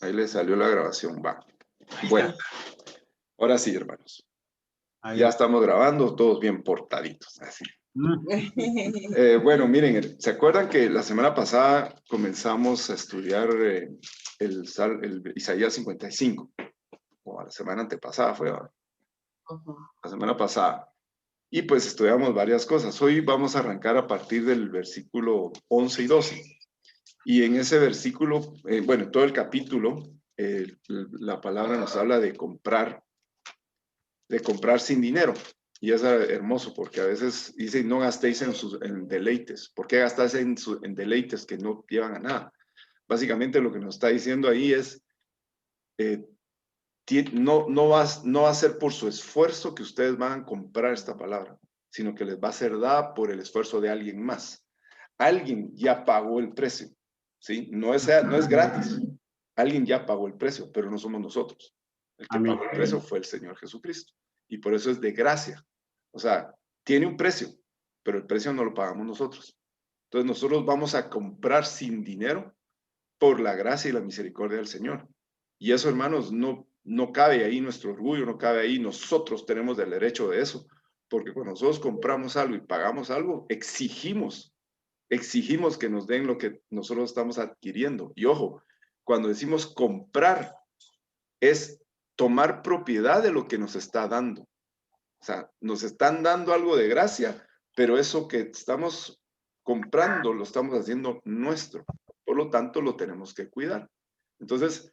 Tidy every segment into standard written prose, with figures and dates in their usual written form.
Ahí le salió la grabación, va. Bueno, ahora sí, hermanos. Ya estamos grabando, todos bien portaditos, así. Bueno, miren, ¿se acuerdan que la semana pasada comenzamos a estudiar el Isaías 55? O la semana antepasada fue, ¿verdad? La semana pasada. Y pues estudiamos varias cosas. Hoy vamos a arrancar a partir del versículo 11 y 12. Y en ese versículo, bueno, todo el capítulo, la palabra nos habla de comprar sin dinero. Y es hermoso porque a veces dice, no gastéis en deleites. ¿Por qué gastáis en deleites que no llevan a nada? Básicamente lo que nos está diciendo ahí es, no va a ser por su esfuerzo que ustedes van a comprar esta palabra, sino que les va a ser dada por el esfuerzo de alguien más. Alguien ya pagó el precio, ¿sí? No es gratis. Alguien ya pagó el precio, pero no somos nosotros. El que pagó el precio fue el Señor Jesucristo. Y por eso es de gracia. O sea, tiene un precio, pero el precio no lo pagamos nosotros. Entonces nosotros vamos a comprar sin dinero por la gracia y la misericordia del Señor. Y eso, hermanos, no cabe ahí nuestro orgullo, no cabe ahí. Nosotros tenemos el derecho de eso. Porque cuando nosotros compramos algo y pagamos algo, exigimos que nos den lo que nosotros estamos adquiriendo. Y ojo, cuando decimos comprar, es tomar propiedad de lo que nos está dando. O sea, nos están dando algo de gracia, pero eso que estamos comprando lo estamos haciendo nuestro. Por lo tanto, lo tenemos que cuidar. Entonces,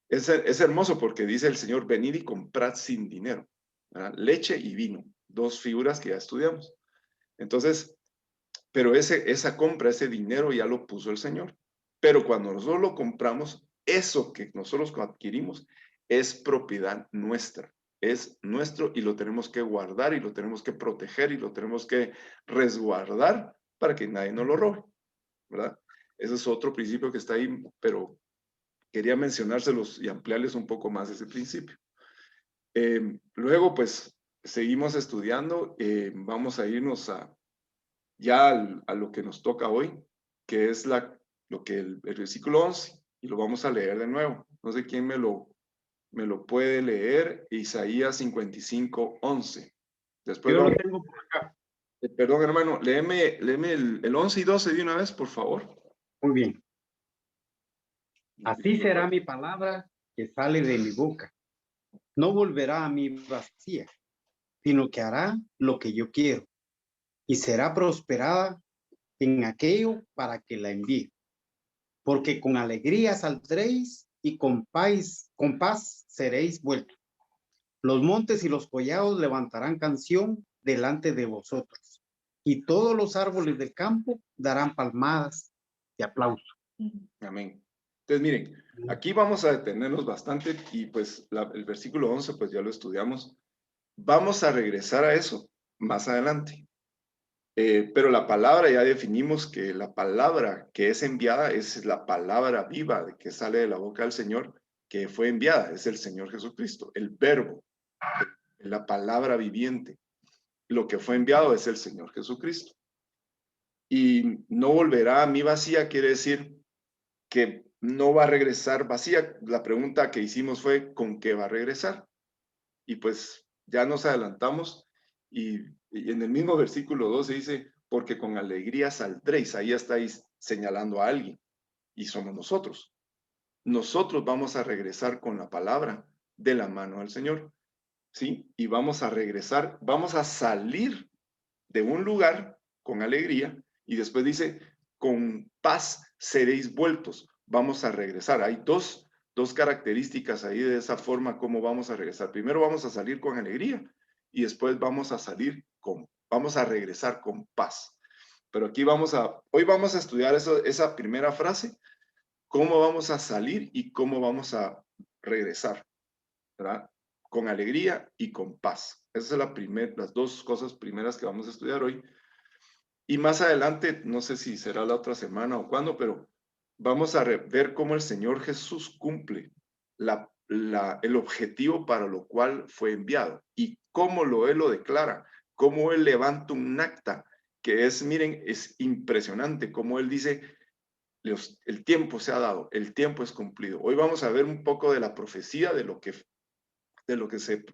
es hermoso porque dice el Señor, venid y comprad sin dinero. ¿Verdad? Leche y vino, dos figuras que ya estudiamos. Entonces, pero esa compra, ese dinero ya lo puso el Señor. Pero cuando nosotros lo compramos, eso que nosotros adquirimos es propiedad nuestra. Es nuestro y lo tenemos que guardar y lo tenemos que proteger y lo tenemos que resguardar para que nadie nos lo robe, ¿verdad? Ese es otro principio que está ahí, pero quería mencionárselos y ampliarles un poco más ese principio. Luego, pues, seguimos estudiando. Vamos a irnos ya a lo que nos toca hoy, que es lo que el versículo 11, y lo vamos a leer de nuevo. No sé quién me lo puede leer, Isaías 55, 11. Después Yo lo vamos, tengo por acá. perdón, hermano, léeme el 11 y 12 de una vez, por favor. Muy bien. Así será mi palabra que sale de mi boca. No volverá a mí vacía, sino que hará lo que yo quiero y será prosperada en aquello para que la envíe. Porque con alegría saldréis y con paz seréis vueltos. Los montes y los collados levantarán canción delante de vosotros, y todos los árboles del campo darán palmadas de aplauso. Amén. Entonces, miren, aquí vamos a detenernos bastante y pues el versículo 11, pues ya lo estudiamos. Vamos a regresar a eso más adelante. Pero la palabra, ya definimos que la palabra que es enviada es la palabra viva que sale de la boca del Señor, que fue enviada, es el Señor Jesucristo, el verbo, la palabra viviente. Lo que fue enviado es el Señor Jesucristo. Y no volverá a mí vacía, quiere decir que no va a regresar vacía. La pregunta que hicimos fue, ¿con qué va a regresar? Y pues ya nos adelantamos y en el mismo versículo 12 dice, porque con alegría saldréis. Ahí estáis señalando a alguien y somos nosotros. Nosotros vamos a regresar con la palabra de la mano del Señor, ¿sí? Y vamos a regresar, vamos a salir de un lugar con alegría y después dice, con paz seréis vueltos. Vamos a regresar. Hay dos características ahí de esa forma como vamos a regresar. Primero vamos a salir con alegría y después vamos a regresar con paz. Pero aquí hoy vamos a estudiar esa primera frase, cómo vamos a salir y cómo vamos a regresar, ¿verdad? Con alegría y con paz. Esas son las dos cosas primeras que vamos a estudiar hoy. Y más adelante, no sé si será la otra semana o cuándo, pero vamos a ver cómo el Señor Jesús cumple el objetivo para lo cual fue enviado y cómo Él lo declara, cómo Él levanta un acta que es, miren, es impresionante, cómo Él dice, el tiempo se ha dado, el tiempo es cumplido. Hoy vamos a ver un poco de la profecía, de lo que se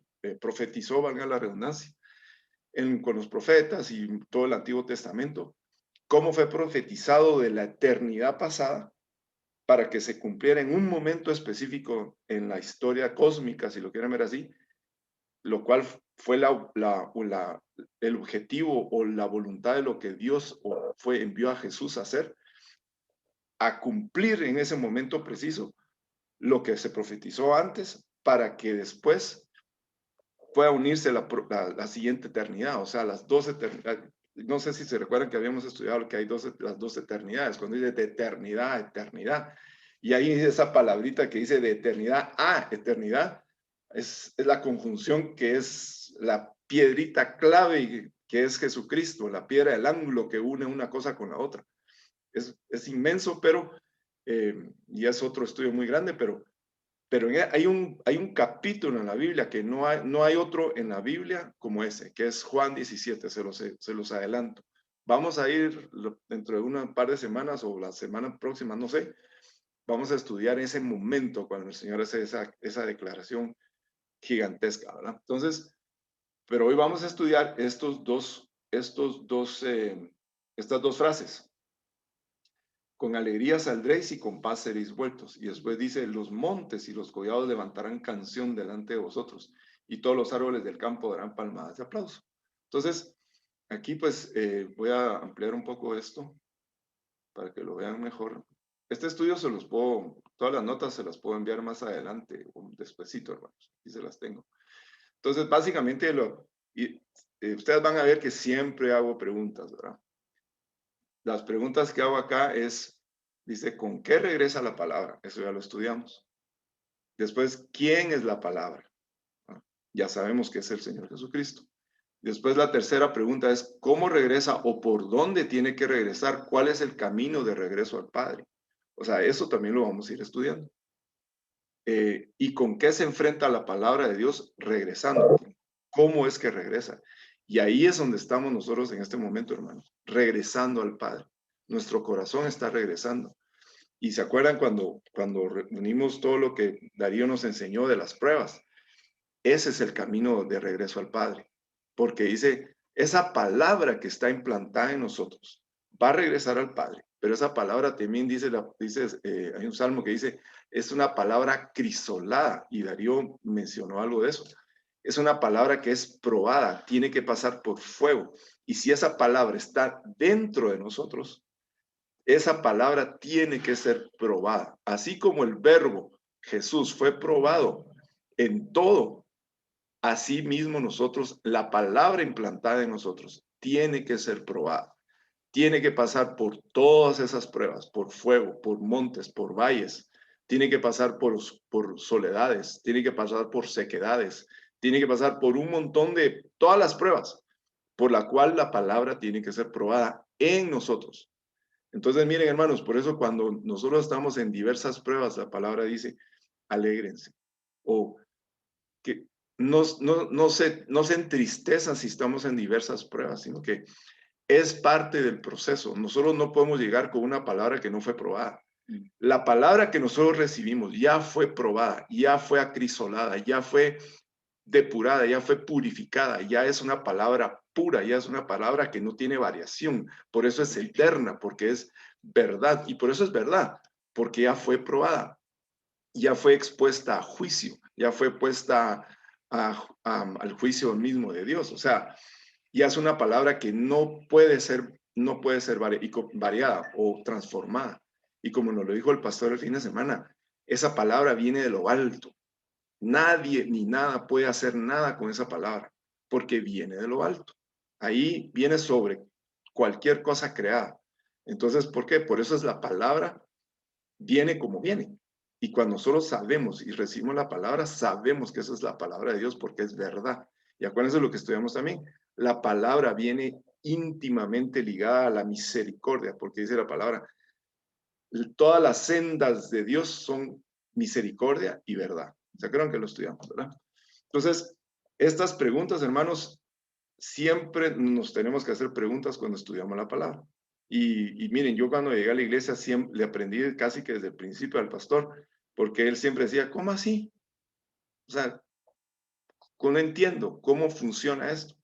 profetizó, valga la redundancia, con los profetas y todo el Antiguo Testamento, cómo fue profetizado de la eternidad pasada para que se cumpliera en un momento específico en la historia cósmica, si lo quieren ver así, lo cual fue el objetivo o la voluntad de lo que Dios envió a Jesús a hacer, a cumplir en ese momento preciso lo que se profetizó antes, para que después pueda unirse la siguiente eternidad, o sea, las 12 eternidades. No sé si se recuerdan que habíamos estudiado que hay las 12 eternidades, cuando dice de eternidad a eternidad. Y ahí dice esa palabrita que dice de eternidad a eternidad, es la conjunción que es la piedrita clave, que es Jesucristo, la piedra del ángulo que une una cosa con la otra. Es inmenso, pero, y es otro estudio muy grande, pero hay un capítulo en la Biblia que no hay otro en la Biblia como ese, que es Juan 17, se los adelanto. Vamos a ir dentro de un par de semanas o la semana próxima, no sé, vamos a estudiar ese momento cuando el Señor hace esa declaración gigantesca, ¿verdad? Entonces, pero hoy vamos a estudiar estas dos frases. Con alegría saldréis y con paz seréis vueltos. Y después dice, los montes y los collados levantarán canción delante de vosotros, y todos los árboles del campo darán palmadas de aplauso. Entonces, aquí pues voy a ampliar un poco esto para que lo vean mejor. Este estudio todas las notas se las puedo enviar más adelante, o despuesito, hermanos. Aquí se las tengo. Entonces, básicamente, ustedes van a ver que siempre hago preguntas, ¿verdad? Las preguntas que hago acá dice, ¿con qué regresa la palabra? Eso ya lo estudiamos. Después, ¿quién es la palabra? Ya sabemos que es el Señor Jesucristo. Después, la tercera pregunta es, ¿cómo regresa o por dónde tiene que regresar? ¿Cuál es el camino de regreso al Padre? O sea, eso también lo vamos a ir estudiando. ¿Y con qué se enfrenta la palabra de Dios regresando? ¿Cómo es que regresa? Y ahí es donde estamos nosotros en este momento, hermanos, regresando al Padre. Nuestro corazón está regresando. Y se acuerdan cuando reunimos todo lo que Darío nos enseñó de las pruebas. Ese es el camino de regreso al Padre. Porque dice, esa palabra que está implantada en nosotros va a regresar al Padre. Pero esa palabra también hay un salmo que dice, es una palabra crisolada. Y Darío mencionó algo de eso. Es una palabra que es probada, tiene que pasar por fuego. Y si esa palabra está dentro de nosotros, esa palabra tiene que ser probada. Así como el verbo Jesús fue probado en todo, así mismo nosotros, la palabra implantada en nosotros, tiene que ser probada. Tiene que pasar por todas esas pruebas, por fuego, por montes, por valles. Tiene que pasar por soledades, tiene que pasar por sequedades, tiene que pasar por un montón de todas las pruebas, por la cual la palabra tiene que ser probada en nosotros. Entonces, miren, hermanos, por eso cuando nosotros estamos en diversas pruebas, la palabra dice, alégrense. O que no se entristezcan si estamos en diversas pruebas, sino que es parte del proceso. Nosotros no podemos llegar con una palabra que no fue probada. La palabra que nosotros recibimos ya fue probada, ya fue acrisolada, ya fue depurada, ya fue purificada, ya es una palabra pura, ya es una palabra que no tiene variación, por eso es eterna, porque es verdad, y por eso es verdad, porque ya fue probada, ya fue expuesta a juicio, ya fue puesta al juicio mismo de Dios, o sea, ya es una palabra que no puede ser variada o transformada, y como nos lo dijo el pastor el fin de semana, esa palabra viene de lo alto. Nadie ni nada puede hacer nada con esa palabra, porque viene de lo alto. Ahí viene sobre cualquier cosa creada. Entonces, ¿por qué? Por eso es la palabra, viene como viene. Y cuando nosotros sabemos y recibimos la palabra, sabemos que esa es la palabra de Dios porque es verdad. Y acuérdense lo que estudiamos también. La palabra viene íntimamente ligada a la misericordia, porque dice la palabra, todas las sendas de Dios son misericordia y verdad. ¿Se acuerdan que lo estudiamos, verdad? Entonces, estas preguntas, hermanos, siempre nos tenemos que hacer preguntas cuando estudiamos la palabra. Y miren, yo cuando llegué a la iglesia siempre le aprendí casi que desde el principio al pastor, porque él siempre decía, ¿cómo así? O sea, no entiendo cómo funciona esto.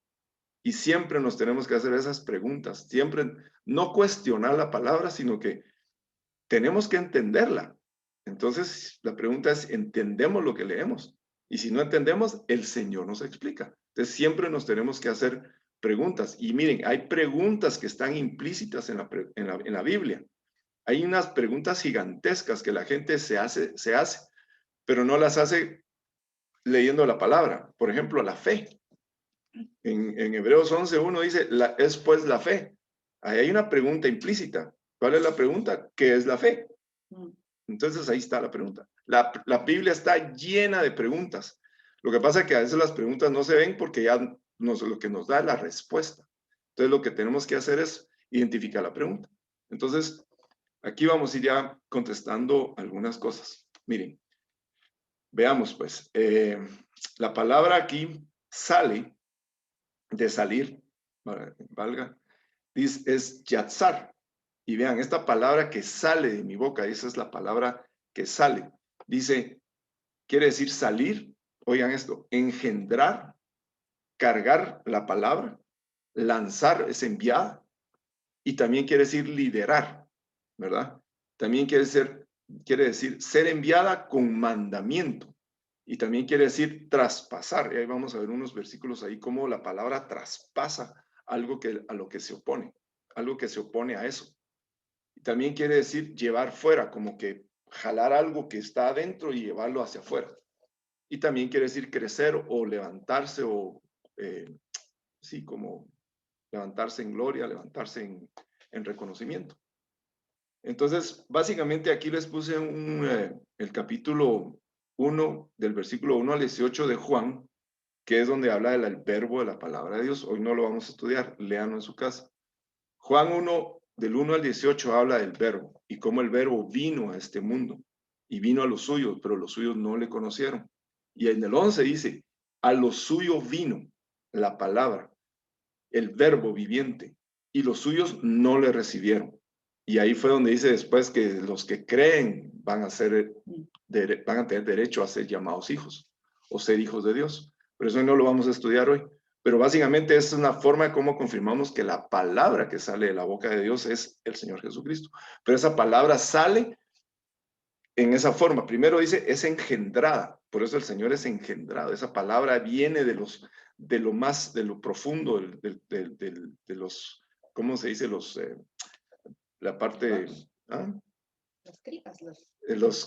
Y siempre nos tenemos que hacer esas preguntas, siempre no cuestionar la palabra, sino que tenemos que entenderla. Entonces, la pregunta es, ¿entendemos lo que leemos? Y si no entendemos, el Señor nos explica. Entonces, siempre nos tenemos que hacer preguntas. Y miren, hay preguntas que están implícitas en la Biblia. Hay unas preguntas gigantescas que la gente se hace, pero no las hace leyendo la palabra. Por ejemplo, la fe. En Hebreos 11:1 dice, es pues la fe. Ahí hay una pregunta implícita. ¿Cuál es la pregunta? ¿Qué es la fe? Entonces ahí está la pregunta. La Biblia está llena de preguntas. Lo que pasa es que a veces las preguntas no se ven porque ya lo que nos da es la respuesta. Entonces lo que tenemos que hacer es identificar la pregunta. Entonces, aquí vamos a ir ya contestando algunas cosas. Miren, veamos pues. La palabra aquí sale, de salir, valga, es yatzar. Y vean, esta palabra que sale de mi boca, esa es la palabra que sale. Dice, quiere decir salir, oigan esto, engendrar, cargar la palabra, lanzar es enviada, y también quiere decir liderar, ¿verdad? También quiere decir ser enviada con mandamiento, y también quiere decir traspasar. Y ahí vamos a ver unos versículos ahí cómo la palabra traspasa algo a lo que se opone, algo que se opone a eso. También quiere decir llevar fuera, como que jalar algo que está adentro y llevarlo hacia afuera. Y también quiere decir crecer o levantarse o, sí, como levantarse en gloria, levantarse en reconocimiento. Entonces, básicamente aquí les puse el capítulo 1, del versículo 1 al 18 de Juan, que es donde habla del verbo de la palabra de Dios. Hoy no lo vamos a estudiar, léanlo en su casa. Juan 1, del 1 al 18, habla del verbo y cómo el verbo vino a este mundo y vino a los suyos, pero los suyos no le conocieron. Y en el 11 dice, a los suyos vino la palabra, el verbo viviente, y los suyos no le recibieron. Y ahí fue donde dice después que los que creen van a tener derecho a ser llamados hijos o ser hijos de Dios. Pero eso no lo vamos a estudiar hoy. Pero básicamente es una forma de cómo confirmamos que la palabra que sale de la boca de Dios es el Señor Jesucristo. Pero esa palabra sale en esa forma. Primero dice, es engendrada. Por eso el Señor es engendrado. Esa palabra viene de lo profundo, de los, ¿cómo se dice? La parte, ¿ah? Los tripas,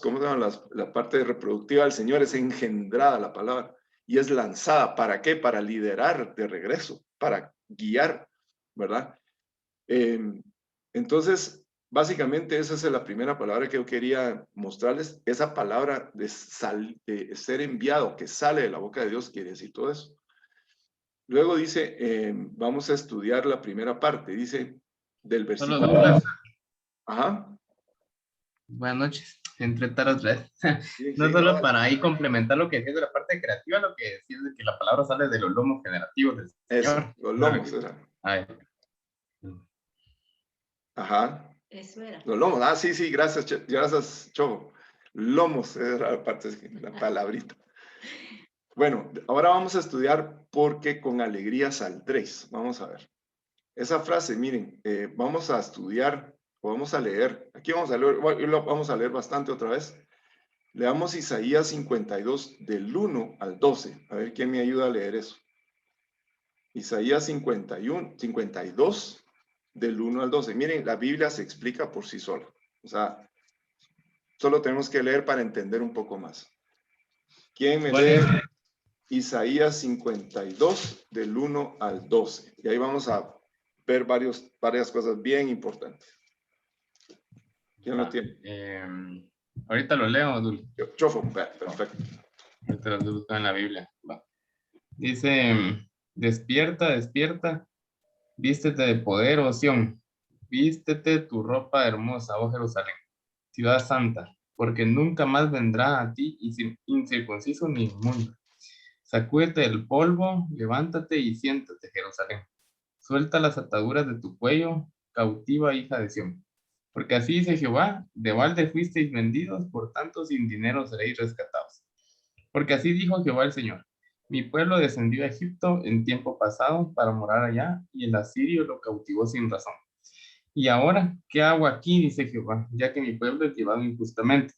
¿Cómo se llama? La parte reproductiva del Señor es engendrada la palabra y es lanzada. ¿Para qué? Para liderar de regreso, para guiar, ¿verdad? Entonces, básicamente esa es la primera palabra que yo quería mostrarles. Esa palabra de ser enviado, que sale de la boca de Dios, quiere decir todo eso. Luego dice, vamos a estudiar la primera parte, dice del versículo. Ajá. Buenas noches, entre otra vez. Sí, No sí, solo no, para ahí complementar lo que decías de la parte creativa, lo que decías de que la palabra sale de los lomos generativos del eso, Señor. los lomos era. Ay. Ajá. Eso era. Los lomos, sí, gracias, Chobo. Lomos era la parte, la palabrita. Bueno, ahora vamos a estudiar porque con alegría saldréis. Vamos a ver. Esa frase, miren, vamos a estudiar o vamos a leer. Aquí vamos a leer bastante otra vez. Leamos Isaías 52 del 1 al 12. A ver quién me ayuda a leer eso. Isaías 52 del 1 al 12. Miren, la Biblia se explica por sí sola. O sea, solo tenemos que leer para entender un poco más. ¿Quién me lee? Isaías 52 del 1 al 12. Y ahí vamos a ver varias cosas bien importantes. ¿Quién lo tiene? Ahorita lo leo, Dul. Chofo, perfecto. Ahorita lo busco en la Biblia. Va. Dice, despierta, despierta, vístete de poder, oh Sión. Vístete tu ropa hermosa, oh Jerusalén, ciudad santa, porque nunca más vendrá a ti incircunciso ni inmundo. Sacúdete el polvo, levántate y siéntate, Jerusalén. Suelta las ataduras de tu cuello, cautiva hija de Sión. Porque así dice Jehová, de balde fuisteis vendidos, por tanto sin dinero seréis rescatados. Porque así dijo Jehová el Señor, mi pueblo descendió a Egipto en tiempo pasado para morar allá, y el asirio lo cautivó sin razón. Y ahora, ¿qué hago aquí? Dice Jehová, ya que mi pueblo es llevado injustamente.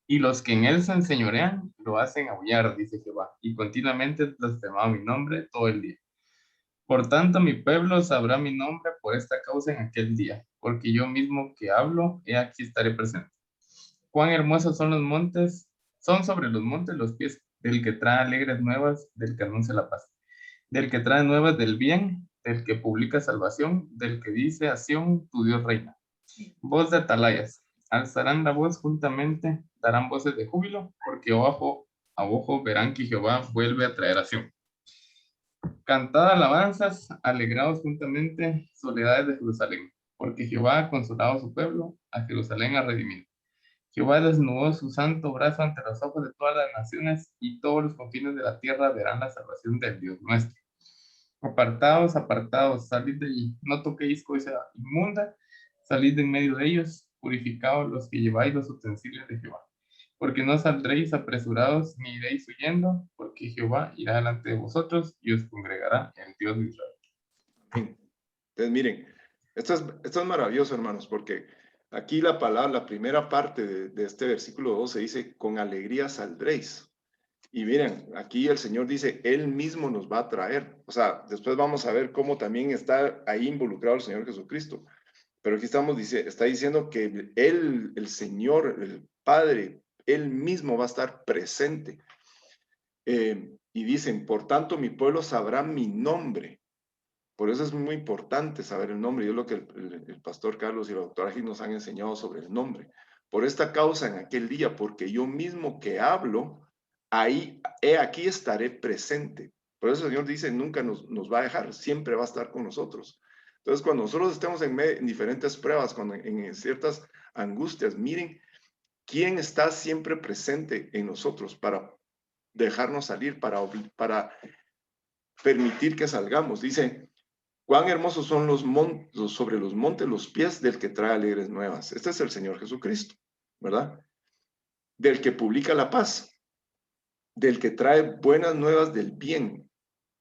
Y los que en él se enseñorean lo hacen aullar, dice Jehová, y continuamente blasfemaba mi nombre todo el día. Por tanto, mi pueblo sabrá mi nombre por esta causa en aquel día, porque yo mismo que hablo, he aquí estaré presente. Cuán hermosos son los montes, son sobre los montes los pies del que trae alegres nuevas, del que anuncia la paz, del que trae nuevas del bien, del que publica salvación, del que dice a Sión, tu Dios reina. Voz de atalayas, alzarán la voz juntamente, darán voces de júbilo, porque ojo a ojo verán que Jehová vuelve a traer a Sión. Cantad alabanzas, alegraos juntamente, soledades de Jerusalén, porque Jehová ha consolado a su pueblo, a Jerusalén ha redimido. Jehová desnudó su santo brazo ante los ojos de todas las naciones, y todos los confines de la tierra verán la salvación del Dios nuestro. Apartaos, apartaos, salid de allí, no toquéis cosa inmunda, salid de en medio de ellos, purificaos los que lleváis los utensilios de Jehová. Porque no saldréis apresurados ni iréis huyendo, porque Jehová irá delante de vosotros y os congregará el Dios de Israel. Entonces, miren, esto es maravilloso, hermanos, porque aquí la palabra, la primera parte de este versículo 12 dice, con alegría saldréis. Y miren, aquí el Señor dice, Él mismo nos va a traer. O sea, después vamos a ver cómo también está ahí involucrado el Señor Jesucristo. Pero aquí está diciendo que Él, el Señor, el Padre, Él mismo va a estar presente. Y dicen, por tanto, mi pueblo sabrá mi nombre. Por eso es muy importante saber el nombre. Y es lo que el pastor Carlos y la doctora Gil nos han enseñado sobre el nombre. Por esta causa en aquel día, porque yo mismo que hablo, aquí estaré presente. Por eso el Señor dice, nunca nos va a dejar, siempre va a estar con nosotros. Entonces, cuando nosotros estemos en diferentes pruebas, en ciertas angustias, miren quién está siempre presente en nosotros para dejarnos salir, para permitir que salgamos. Dice, cuán hermosos son sobre los montes los pies del que trae alegres nuevas. Este es el Señor Jesucristo, ¿verdad? Del que publica la paz, del que trae buenas nuevas del bien,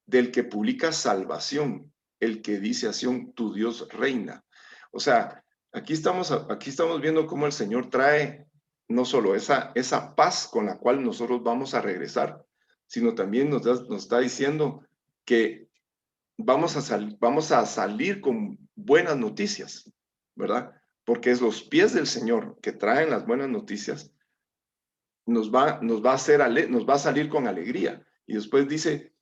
del que publica salvación, el que dice a Sión, tu Dios reina. O sea, aquí estamos viendo cómo el Señor trae no solo esa paz con la cual nosotros vamos a regresar, sino también nos está diciendo que vamos a salir con buenas noticias, ¿verdad? Porque es los pies del Señor que traen las buenas noticias, nos va a salir con alegría. Y después dice,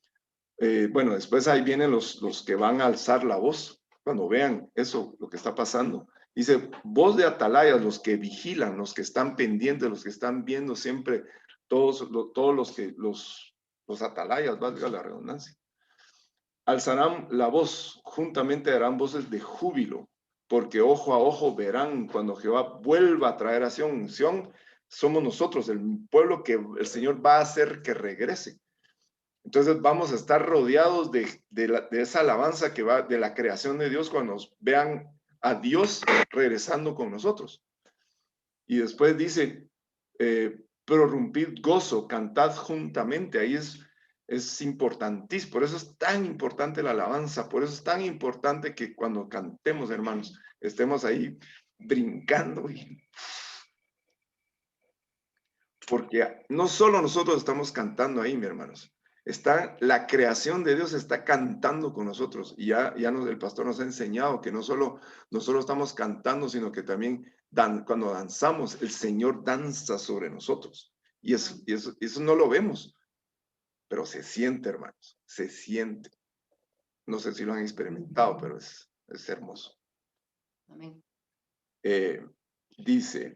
bueno, después ahí vienen los que van a alzar la voz cuando vean eso, lo que está pasando. Dice, voz de atalayas, los que vigilan, los que están pendientes, los que están viendo siempre, todos los atalayas, valga la redundancia. Alzarán la voz, juntamente darán voces de júbilo, porque ojo a ojo verán cuando Jehová vuelva a traer a Sión. Sión somos nosotros, el pueblo que el Señor va a hacer que regrese. Entonces vamos a estar rodeados de esa alabanza que va de la creación de Dios cuando nos vean a Dios regresando con nosotros. Y después dice, prorrumpid gozo, cantad juntamente. Ahí es importantísimo, por eso es tan importante la alabanza, por eso es tan importante que cuando cantemos, hermanos, estemos ahí brincando. Porque no solo nosotros estamos cantando ahí, mis hermanos, la creación de Dios está cantando con nosotros. Y el pastor nos ha enseñado que no solo nosotros estamos cantando, sino que también cuando danzamos, el Señor danza sobre nosotros. Y eso no lo vemos, pero se siente, hermanos, se siente. No sé si lo han experimentado, pero es hermoso. Amén. Dice,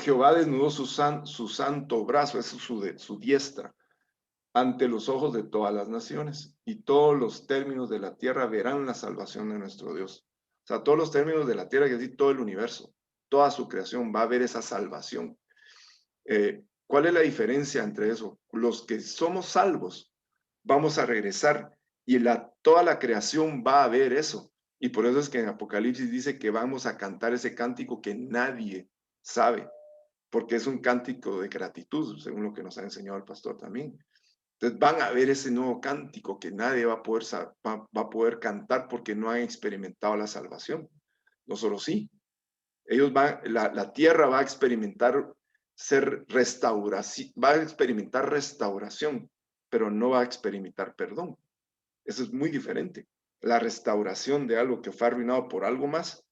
Jehová desnudó su santo brazo, es su diestra, ante los ojos de todas las naciones, y todos los términos de la tierra verán la salvación de nuestro Dios. O sea, todos los términos de la tierra, que decir todo el universo, toda su creación va a ver esa salvación. ¿Cuál es la diferencia entre eso? Los que somos salvos vamos a regresar y toda la creación va a ver eso. Y por eso es que en Apocalipsis dice que vamos a cantar ese cántico que nadie sabe, porque es un cántico de gratitud, según lo que nos ha enseñado el pastor también. Entonces van a ver ese nuevo cántico que nadie va a poder cantar porque no han experimentado la salvación. Nosotros sí. Ellos la tierra va a experimentar va a experimentar restauración, pero no va a experimentar perdón. Eso es muy diferente. La restauración de algo que fue arruinado por algo más,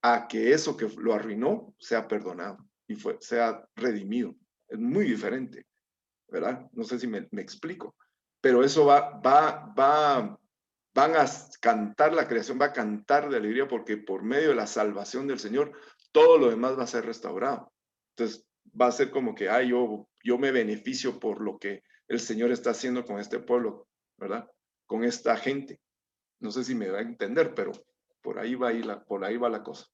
a que eso que lo arruinó sea perdonado y sea redimido. Es muy diferente, ¿verdad? No sé si me explico, pero eso van a cantar, la creación va a cantar de alegría porque por medio de la salvación del Señor, todo lo demás va a ser restaurado. Entonces, va a ser como que, yo me beneficio por lo que el Señor está haciendo con este pueblo, ¿verdad? Con esta gente. No sé si me va a entender, pero por ahí va la cosa.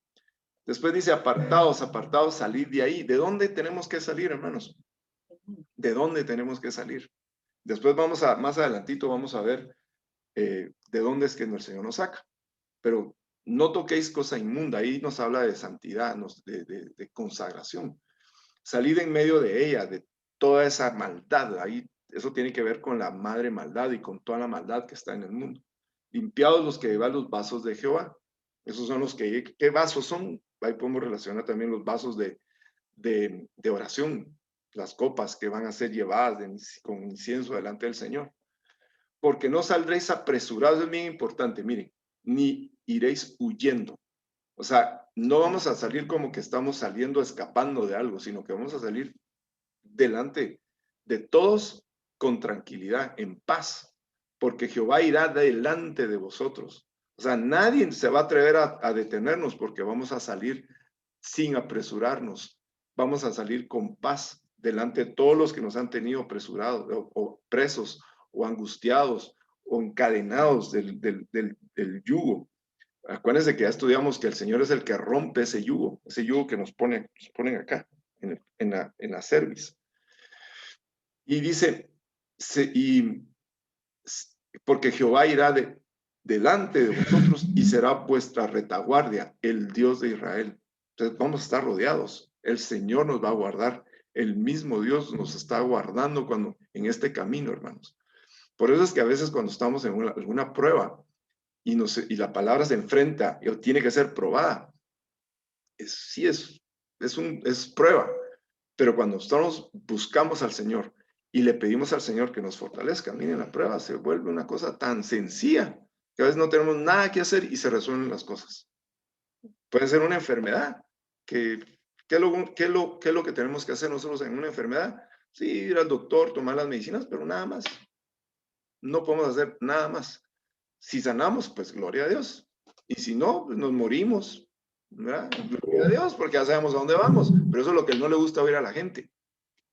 Después dice, apartados, apartados, salid de ahí. ¿De dónde tenemos que salir, hermanos? ¿De dónde tenemos que salir? Después más adelantito vamos a ver de dónde es que el Señor nos saca. Pero no toquéis cosa inmunda. Ahí nos habla de santidad, de consagración. Salid en medio de ella, de toda esa maldad. Ahí eso tiene que ver con la madre maldad y con toda la maldad que está en el mundo. Limpiados los que llevan los vasos de Jehová. Esos son los ¿qué vasos son? Ahí podemos relacionar también los vasos de oración, las copas que van a ser llevadas con incienso delante del Señor. Porque no saldréis apresurados, es bien importante, miren, ni iréis huyendo. O sea, no vamos a salir como que estamos saliendo, escapando de algo, sino que vamos a salir delante de todos con tranquilidad, en paz, porque Jehová irá delante de vosotros. O sea, nadie se va a atrever a detenernos porque vamos a salir sin apresurarnos. Vamos a salir con paz delante de todos los que nos han tenido apresurados o presos o angustiados o encadenados del yugo. Acuérdense que ya estudiamos que el Señor es el que rompe ese yugo que nos ponen acá en la cerviz. Y dice, porque Jehová irá delante de vosotros y será vuestra retaguardia, el Dios de Israel. Entonces vamos a estar rodeados. El Señor nos va a guardar. El mismo Dios nos está guardando en este camino, hermanos. Por eso es que a veces cuando estamos en alguna prueba y la palabra se enfrenta o tiene que ser probada, sí es prueba. Pero cuando buscamos al Señor y le pedimos al Señor que nos fortalezca, miren, la prueba se vuelve una cosa tan sencilla que a veces no tenemos nada que hacer y se resuelven las cosas. Puede ser una enfermedad. ¿Qué es lo que tenemos que hacer nosotros en una enfermedad? Sí, ir al doctor, tomar las medicinas, pero nada más. No podemos hacer nada más. Si sanamos, pues gloria a Dios. Y si no, pues nos morimos. ¿Verdad? Gloria a Dios, porque ya sabemos a dónde vamos. Pero eso es lo que no le gusta oír a la gente.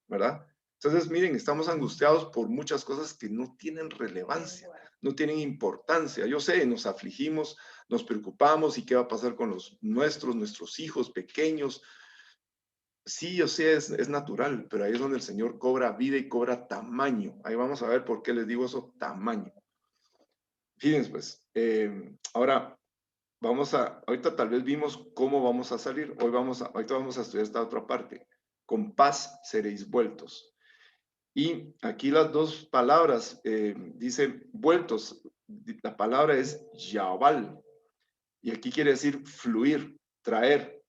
¿Verdad? Entonces, miren, estamos angustiados por muchas cosas que no tienen relevancia, no tienen importancia. Yo sé, nos afligimos, nos preocupamos y qué va a pasar con nuestros hijos pequeños. Sí, yo sé, es natural, pero ahí es donde el Señor cobra vida y cobra tamaño. Ahí vamos a ver por qué les digo eso, tamaño. Fíjense, pues, ahora ahorita tal vez vimos cómo vamos a salir. Ahorita vamos a estudiar esta otra parte. Con paz seréis vueltos. Y aquí las dos palabras dicen vueltos. La palabra es yabal. Y aquí quiere decir fluir, traer.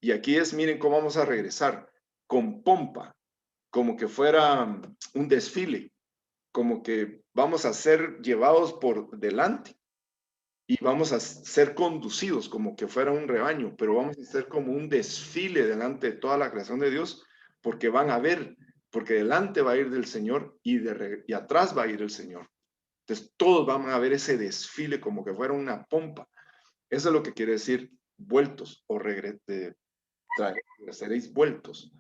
Y aquí miren cómo vamos a regresar. Con pompa, como que fuera un desfile, como que vamos a ser llevados por delante y vamos a ser conducidos como que fuera un rebaño, pero vamos a ser como un desfile delante de toda la creación de Dios, porque van a ver, porque delante va a ir del Señor y atrás va a ir el Señor. Entonces todos van a ver ese desfile como que fuera una pompa. Eso es lo que quiere decir vueltos o seréis vueltos.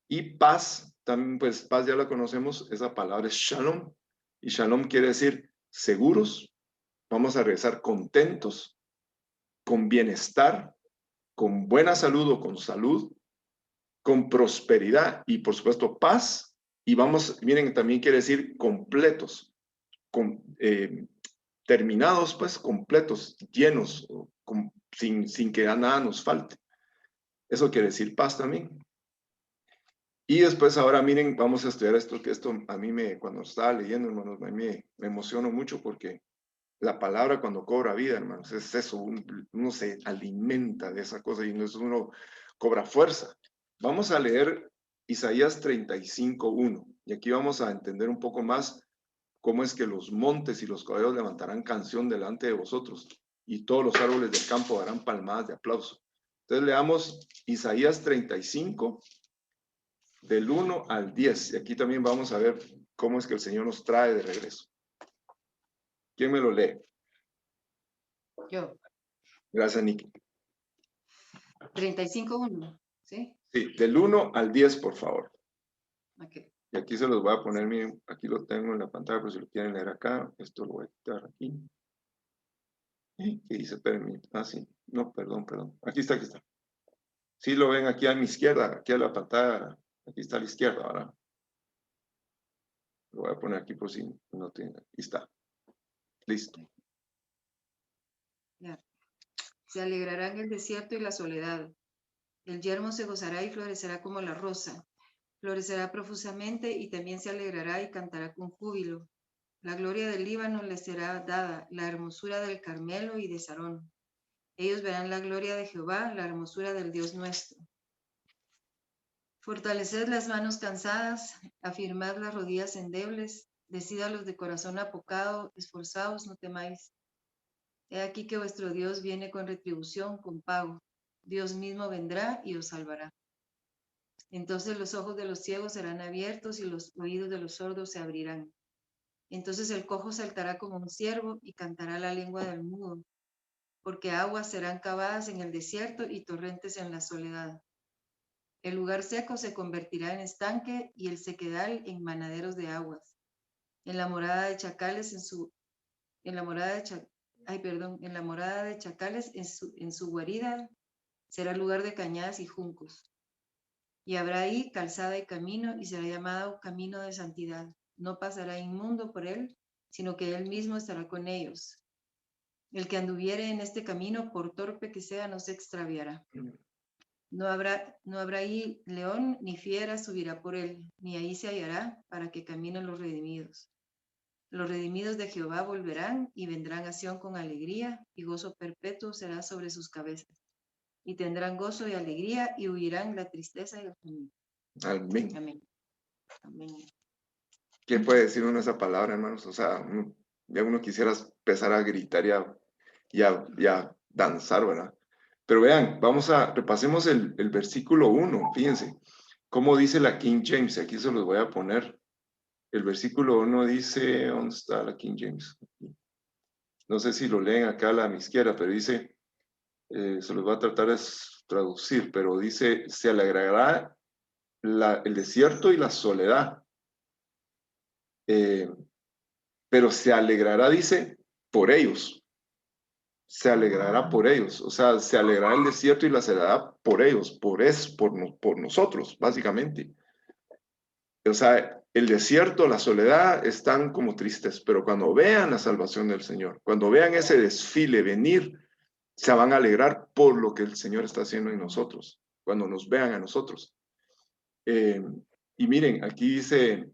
Y paz, también pues paz ya la conocemos, esa palabra es shalom, y shalom quiere decir seguros, vamos a regresar contentos, con bienestar, con buena salud o con salud, con prosperidad y por supuesto paz, y miren, también quiere decir completos, terminados, pues, completos, llenos, sin que a nada nos falte. Eso quiere decir paz también. Y después ahora miren, vamos a estudiar esto, que esto a mí cuando estaba leyendo, hermanos, a mí me emocionó mucho porque la palabra cuando cobra vida, hermanos, es eso, uno se alimenta de esa cosa y uno cobra fuerza. Vamos a leer Isaías 35:1 y aquí vamos a entender un poco más cómo es que los montes y los caballos levantarán canción delante de vosotros y todos los árboles del campo darán palmadas de aplauso. Entonces leamos Isaías 35, del 1 al 10. Y aquí también vamos a ver cómo es que el Señor nos trae de regreso. ¿Quién me lo lee? Yo. Gracias, Nicky. 35:1, ¿sí? Sí, del 1 al 10, por favor. Ok. Y aquí se los voy a poner, miren, aquí lo tengo en la pantalla, pero si lo quieren leer acá, esto lo voy a quitar aquí. ¿Qué dice? Espérenme. Ah, sí. No, perdón. Aquí está. Sí lo ven aquí a mi izquierda, aquí a la pantalla, aquí está a la izquierda, ahora. Lo voy a poner aquí por si no tiene. Aquí está. Listo. Ya. Se alegrará en el desierto y la soledad. El yermo se gozará y florecerá como la rosa. Florecerá profusamente y también se alegrará y cantará con júbilo. La gloria del Líbano les será dada, la hermosura del Carmelo y de Sarón. Ellos verán la gloria de Jehová, la hermosura del Dios nuestro. Fortaleced las manos cansadas, afirmad las rodillas endebles, decid a los de corazón apocado, esforzaos, no temáis. He aquí que vuestro Dios viene con retribución, con pago. Dios mismo vendrá y os salvará. Entonces los ojos de los ciegos serán abiertos y los oídos de los sordos se abrirán. Entonces el cojo saltará como un ciervo y cantará la lengua del mudo, porque aguas serán cavadas en el desierto y torrentes en la soledad. El lugar seco se convertirá en estanque y el sequedal en manaderos de aguas. En la morada de chacales en la morada de chacales en su guarida será lugar de cañadas y juncos. Y habrá ahí calzada y camino y será llamado camino de santidad. No pasará inmundo por él, sino que él mismo estará con ellos. El que anduviere en este camino, por torpe que sea, no se extraviará. No habrá ahí león ni fiera subirá por él, ni ahí se hallará para que caminen los redimidos. Los redimidos de Jehová volverán y vendrán a Sión con alegría, y gozo perpetuo será sobre sus cabezas. Y tendrán gozo y alegría, y huirán la tristeza y el gemido. Amén. Amén. Amén. ¿Qué puede decir uno esa palabra, hermanos? O sea, ya uno quisiera empezar a gritar y a danzar, ¿verdad? Pero vean, repasemos el versículo 1, fíjense, cómo dice la King James, aquí se los voy a poner. El versículo 1 dice, ¿dónde está la King James? No sé si lo leen acá a la izquierda, pero dice, se los voy a tratar de traducir, pero dice, se alegrará el desierto y la soledad. Pero se alegrará, dice, por ellos. Se alegrará por ellos. O sea, se alegrará el desierto y la soledad por ellos, por nosotros, básicamente. O sea, el desierto, la soledad están como tristes, pero cuando vean la salvación del Señor, cuando vean ese desfile venir, se van a alegrar por lo que el Señor está haciendo en nosotros, cuando nos vean a nosotros. Y miren, aquí dice,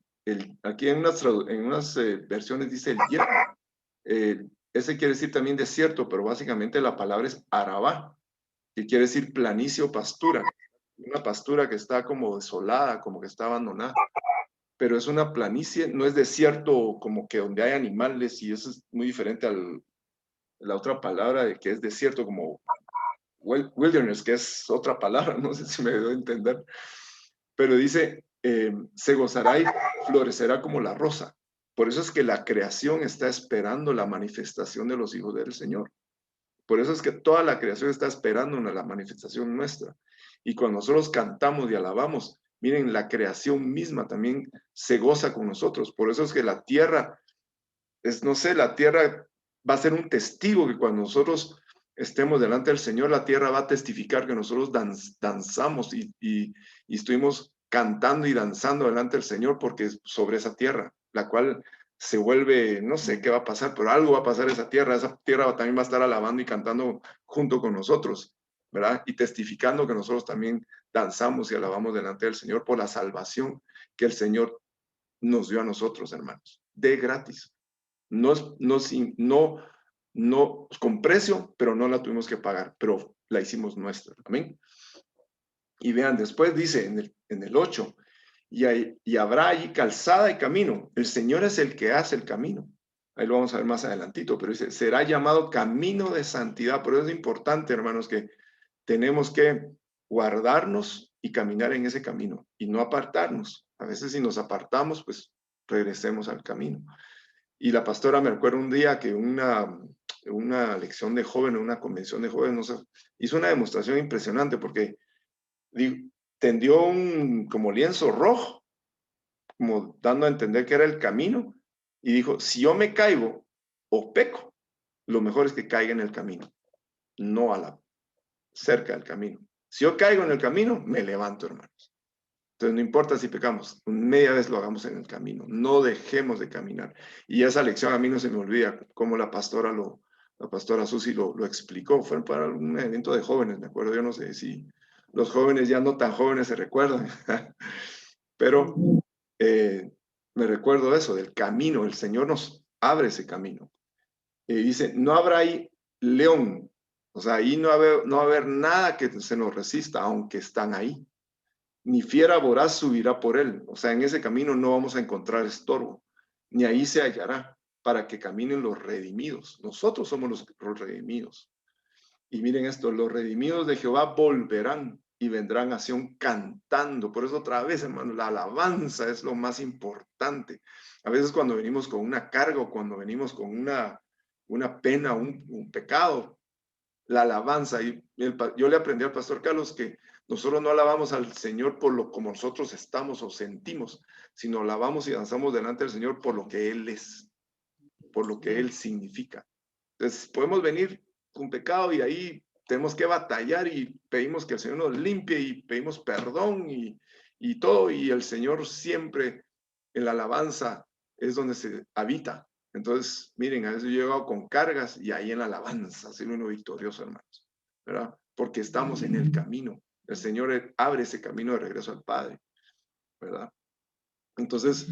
aquí en unas versiones dice el yermo. Ese quiere decir también desierto, pero básicamente la palabra es Arabá, que quiere decir planicie o pastura. Una pastura que está como desolada, como que está abandonada. Pero es una planicie, no es desierto como que donde hay animales, y eso es muy diferente a la otra palabra de que es desierto como wilderness, que es otra palabra, no sé si me dio a entender. Pero dice, se gozará y florecerá como la rosa. Por eso es que la creación está esperando la manifestación de los hijos del Señor. Por eso es que toda la creación está esperando la manifestación nuestra. Y cuando nosotros cantamos y alabamos, miren, la creación misma también se goza con nosotros. Por eso es que la tierra, no sé, la tierra va a ser un testigo que cuando nosotros estemos delante del Señor, la tierra va a testificar que nosotros danzamos y estuvimos cantando y danzando delante del Señor porque es sobre esa tierra, la cual se vuelve, no sé qué va a pasar, pero algo va a pasar esa tierra también va a estar alabando y cantando junto con nosotros, ¿verdad? Y testificando que nosotros también danzamos y alabamos delante del Señor por la salvación que el Señor nos dio a nosotros, hermanos, de gratis. No con precio, pero no la tuvimos que pagar, pero la hicimos nuestra. Amén. Y vean, después dice en el 8, y habrá allí calzada y camino. El Señor es el que hace el camino. Ahí lo vamos a ver más adelantito, pero dice, será llamado camino de santidad. Por eso es importante, hermanos, que tenemos que guardarnos y caminar en ese camino y no apartarnos. A veces si nos apartamos, pues regresemos al camino. Y la pastora, me acuerdo un día que una lección de jóvenes, una convención de jóvenes, no sé, hizo una demostración impresionante porque tendió un como lienzo rojo, como dando a entender que era el camino, y dijo, si yo me caigo o peco, lo mejor es que caiga en el camino, no cerca del camino. Si yo caigo en el camino, me levanto, hermanos. Entonces no importa si pecamos, media vez lo hagamos en el camino, no dejemos de caminar. Y esa lección a mí no se me olvida, como la pastora Susi lo explicó, fue para un evento de jóvenes, me acuerdo, yo no sé si los jóvenes ya no tan jóvenes se recuerdan, pero me recuerdo eso, del camino, el Señor nos abre ese camino. Y dice, no habrá ahí león, o sea, ahí no va a haber nada que se nos resista, aunque están ahí. Ni fiera voraz subirá por él. O sea, en ese camino no vamos a encontrar estorbo, ni ahí se hallará, para que caminen los redimidos. Nosotros somos los redimidos. Y miren esto, los redimidos de Jehová volverán y vendrán a Sión cantando. Por eso otra vez, hermano, la alabanza es lo más importante. A veces cuando venimos con una carga o cuando venimos con una pena, un pecado, la alabanza. Y yo le aprendí al pastor Carlos que nosotros no alabamos al Señor por lo como nosotros estamos o sentimos, sino alabamos y danzamos delante del Señor por lo que Él es, por lo que Él significa. Entonces podemos venir con pecado y ahí tenemos que batallar y pedimos que el Señor nos limpie y pedimos perdón y todo, y el Señor siempre en la alabanza es donde se habita. Entonces, miren, a veces yo he llegado con cargas y ahí en la alabanza, así uno victorioso, hermanos, ¿verdad? Porque estamos en el camino. El Señor abre ese camino de regreso al Padre, ¿verdad? Entonces,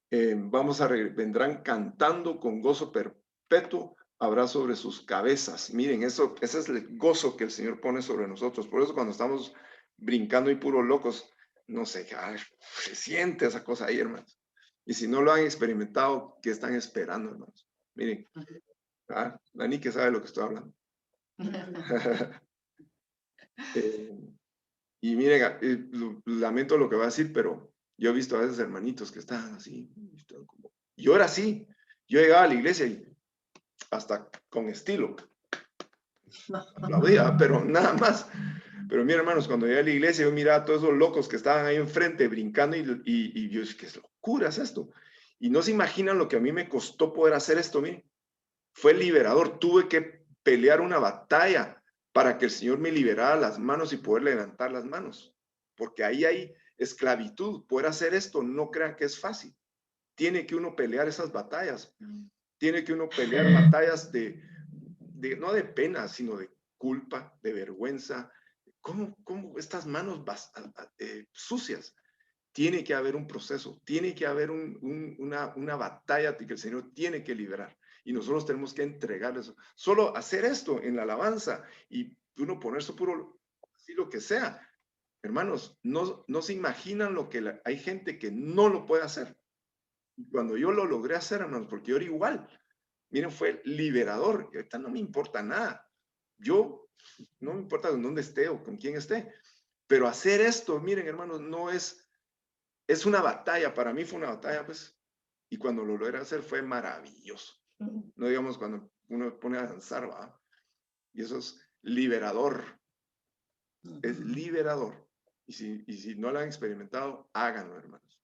vendrán cantando con gozo perpetuo, habrá sobre sus cabezas. Miren, ese es el gozo que el Señor pone sobre nosotros. Por eso cuando estamos brincando y puros locos, no sé, se siente esa cosa ahí, hermanos. Y si no lo han experimentado, ¿qué están esperando, hermanos? Miren, Dani que sabe lo que estoy hablando. Y miren, lamento lo que va a decir, pero yo he visto a veces hermanitos que están así, yo era así, yo llegaba a la iglesia y hasta con estilo, aplaudía, pero nada más. Pero miren, hermanos, cuando llegué a la iglesia, yo miraba a todos esos locos que estaban ahí enfrente brincando y yo dije, ¿qué locura es esto? Y no se imaginan lo que a mí me costó poder hacer esto, miren. Fue liberador, tuve que pelear una batalla para que el Señor me liberara las manos y poder levantar las manos, porque ahí hay esclavitud. Poder hacer esto, no crean que es fácil. Tiene que uno pelear esas batallas. Tiene que uno pelear batallas no de pena, sino de culpa, de vergüenza. ¿Cómo estas manos sucias? Tiene que haber un proceso, tiene que haber una batalla que el Señor tiene que liberar. Y nosotros tenemos que entregar eso. Solo hacer esto en la alabanza y uno ponerse puro, así lo que sea. Hermanos, no se imaginan lo que hay gente que no lo puede hacer. Y cuando yo lo logré hacer, hermanos, porque yo era igual, miren, fue liberador. Y ahorita no me importa nada. Yo, no me importa con dónde esté o con quién esté. Pero hacer esto, miren, hermanos, no es una batalla. Para mí fue una batalla, pues. Y cuando lo logré hacer fue maravilloso. No digamos cuando uno pone a danzar, ¿va? Y eso es liberador. Es liberador. Y si no lo han experimentado, háganlo, hermanos.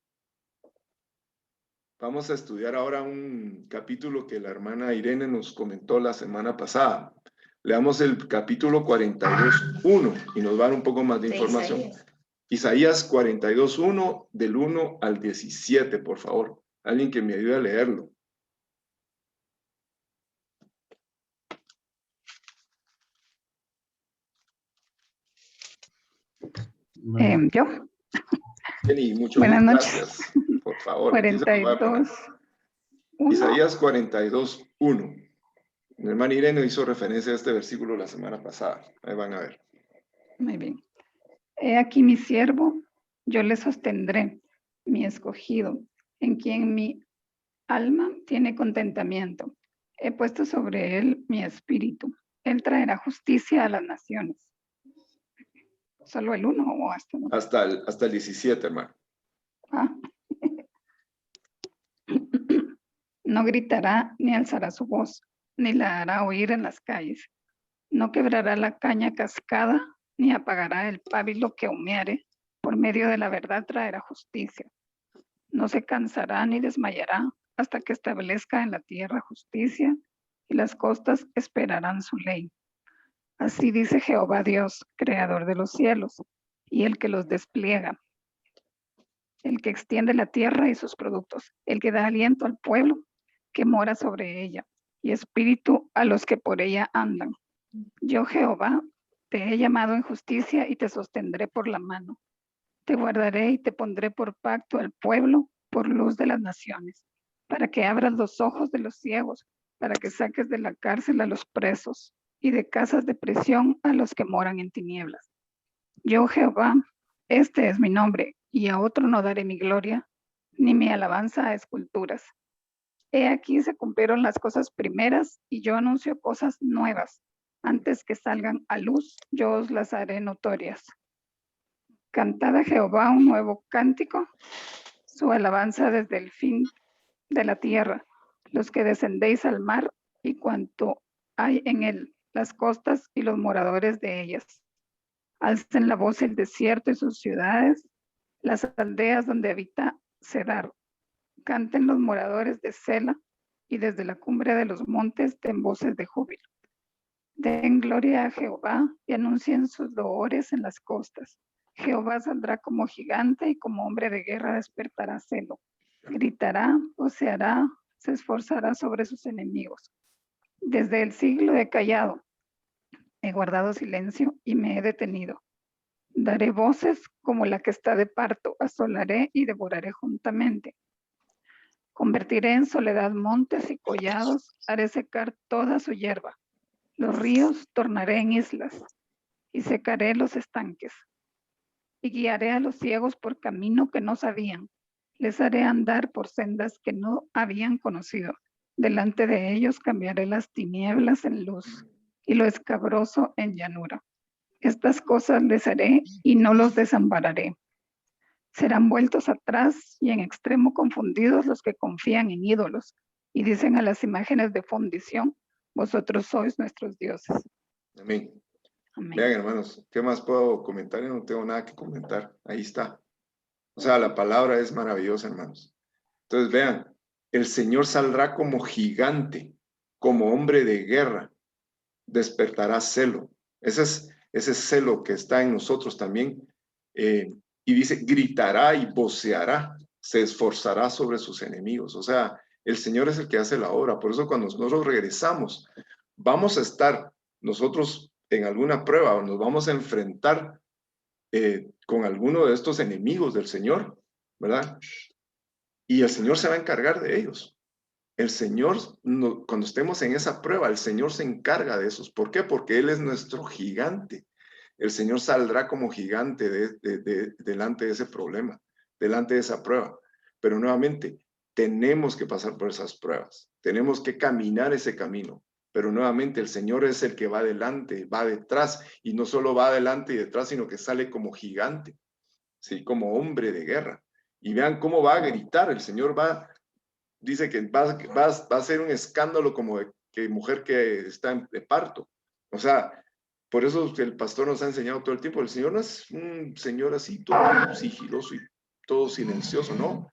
Vamos a estudiar ahora un capítulo que la hermana Irene nos comentó la semana pasada. Leamos el capítulo 42:1 y nos va a dar un poco más de información. Isaías 42:1 del 1 al 17, por favor. Alguien que me ayude a leerlo. Yo. Jenny, mucho Buenas gusto. noches. Gracias. Por favor, aquí se los voy a poner. 42. 1. Isaías 42, 1. Mi hermana Irene hizo referencia a este versículo la semana pasada. Ahí van a ver. Muy bien. He aquí mi siervo, yo le sostendré, mi escogido, en quien mi alma tiene contentamiento. He puesto sobre él mi espíritu. Él traerá justicia a las naciones. ¿Solo el 1 o hasta no? Hasta el 17, hermano. Ah. No gritará ni alzará su voz, ni la hará oír en las calles. No quebrará la caña cascada, ni apagará el pábilo que humeare. Por medio de la verdad traerá justicia. No se cansará ni desmayará hasta que establezca en la tierra justicia, y las costas esperarán su ley. Así dice Jehová Dios, creador de los cielos, y el que los despliega, el que extiende la tierra y sus productos, el que da aliento al pueblo que mora sobre ella, y espíritu a los que por ella andan. Yo, Jehová, te he llamado en justicia y te sostendré por la mano. Te guardaré y te pondré por pacto al pueblo, por luz de las naciones, para que abras los ojos de los ciegos, para que saques de la cárcel a los presos y de casas de prisión a los que moran en tinieblas. Yo, Jehová, este es mi nombre, y a otro no daré mi gloria, ni mi alabanza a esculturas. He aquí se cumplieron las cosas primeras, y yo anuncio cosas nuevas. Antes que salgan a luz, yo os las haré notorias. Cantad a Jehová un nuevo cántico, su alabanza desde el fin de la tierra, los que descendéis al mar y cuanto hay en él, las costas y los moradores de ellas. Alcen la voz el desierto y sus ciudades, las aldeas donde habita Cedar. Canten los moradores de Sela y desde la cumbre de los montes den voces de júbilo. Den gloria a Jehová y anuncien sus loores en las costas. Jehová saldrá como gigante y como hombre de guerra despertará celo. Gritará, voceará, se esforzará sobre sus enemigos. Desde el siglo he callado, he guardado silencio y me he detenido. Daré voces como la que está de parto, asolaré y devoraré juntamente. Convertiré en soledad montes y collados, haré secar toda su hierba. Los ríos tornaré en islas y secaré los estanques. Y guiaré a los ciegos por camino que no sabían. Les haré andar por sendas que no habían conocido. Delante de ellos cambiaré las tinieblas en luz y lo escabroso en llanura. Estas cosas les haré y no los desampararé. Serán vueltos atrás y en extremo confundidos los que confían en ídolos y dicen a las imágenes de fundición, vosotros sois nuestros dioses. Amén. Amén. Vean, hermanos, ¿qué más puedo comentar? Yo no tengo nada que comentar. Ahí está. O sea, la palabra es maravillosa, hermanos. Entonces, vean, el Señor saldrá como gigante, como hombre de guerra, despertará celo. Ese celo que está en nosotros también. Y dice, gritará y voceará, se esforzará sobre sus enemigos. O sea, el Señor es el que hace la obra. Por eso cuando nosotros regresamos, vamos a estar nosotros en alguna prueba, nos vamos a enfrentar con alguno de estos enemigos del Señor, ¿verdad? Y el Señor se va a encargar de ellos. El Señor, cuando estemos en esa prueba, el Señor se encarga de esos. ¿Por qué? Porque Él es nuestro gigante. El Señor saldrá como gigante delante de ese problema, delante de esa prueba. Pero nuevamente, tenemos que pasar por esas pruebas. Tenemos que caminar ese camino. Pero nuevamente, el Señor es el que va adelante, va detrás. Y no solo va adelante y detrás, sino que sale como gigante, ¿sí? Como hombre de guerra. Y vean cómo va a gritar. El Señor dice que va a ser un escándalo como que mujer que está de parto. O sea, por eso el pastor nos ha enseñado todo el tiempo, el Señor no es un Señor así todo sigiloso y todo silencioso, no.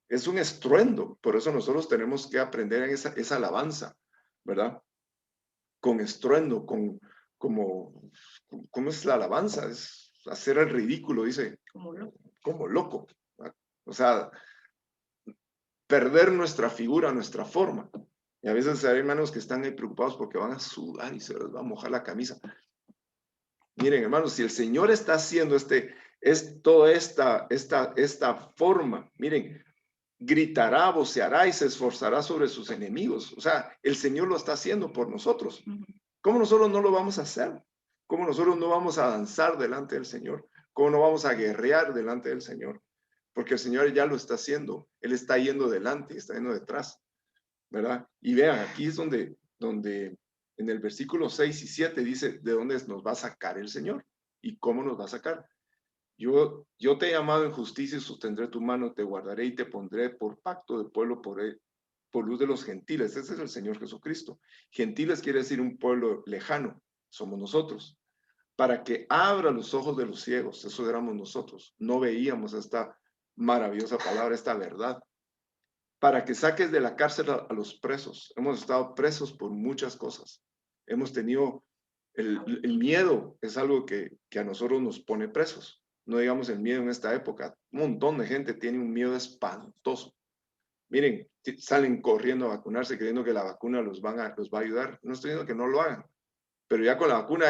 Es un estruendo, por eso nosotros tenemos que aprender en esa alabanza, ¿verdad? Con estruendo, ¿cómo es la alabanza? Es hacer el ridículo, dice. Como loco. O sea, perder nuestra figura, nuestra forma. Y a veces hay hermanos que están ahí preocupados porque van a sudar y se les va a mojar la camisa. Miren, hermanos, si el Señor está haciendo toda esta forma, miren, gritará, voceará y se esforzará sobre sus enemigos. O sea, el Señor lo está haciendo por nosotros. ¿Cómo nosotros no lo vamos a hacer? ¿Cómo nosotros no vamos a danzar delante del Señor? ¿Cómo no vamos a guerrear delante del Señor? Porque el Señor ya lo está haciendo. Él está yendo delante y está yendo detrás, ¿verdad? Y vean, aquí es donde en el versículo 6 y 7 dice de dónde nos va a sacar el Señor y cómo nos va a sacar. Yo te he llamado en justicia y sostendré tu mano, te guardaré y te pondré por pacto de pueblo por luz de los gentiles. Ese es el Señor Jesucristo. Gentiles quiere decir un pueblo lejano, somos nosotros. Para que abra los ojos de los ciegos, eso éramos nosotros. No veíamos esta maravillosa palabra, esta verdad. Para que saques de la cárcel a los presos. Hemos estado presos por muchas cosas. Hemos tenido, el miedo es algo que a nosotros nos pone presos. No digamos el miedo en esta época. Un montón de gente tiene un miedo espantoso. Miren, salen corriendo a vacunarse creyendo que la vacuna los va a ayudar. No estoy diciendo que no lo hagan, pero ya con la vacuna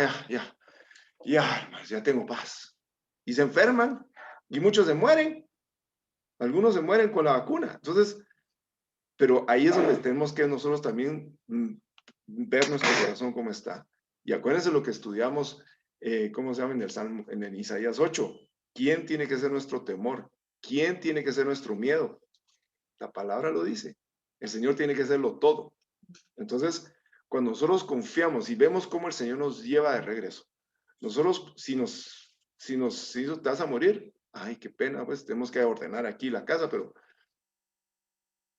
ya tengo paz. Y se enferman y muchos se mueren. Algunos se mueren con la vacuna. Entonces, pero ahí es donde tenemos que nosotros también ver nuestro corazón cómo está. Y acuérdense lo que estudiamos, ¿cómo se llama en el Salmo, en el Isaías 8? ¿Quién tiene que ser nuestro temor? ¿Quién tiene que ser nuestro miedo? La palabra lo dice. El Señor tiene que serlo todo. Entonces, cuando nosotros confiamos y vemos cómo el Señor nos lleva de regreso, nosotros, si te vas a morir, ay, qué pena, pues tenemos que ordenar aquí la casa, pero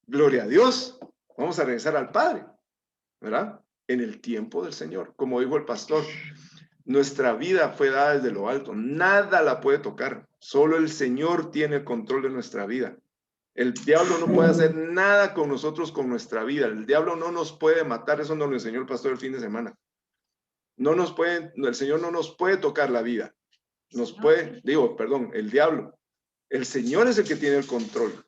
gloria a Dios, vamos a regresar al Padre, ¿verdad? En el tiempo del Señor. Como dijo el pastor, nuestra vida fue dada desde lo alto, nada la puede tocar, solo el Señor tiene el control de nuestra vida. El diablo no puede hacer nada con nosotros, con nuestra vida. El diablo no nos puede matar, eso nos lo enseñó el pastor el fin de semana. El Señor no nos puede tocar la vida. El diablo. El Señor es el que tiene el control.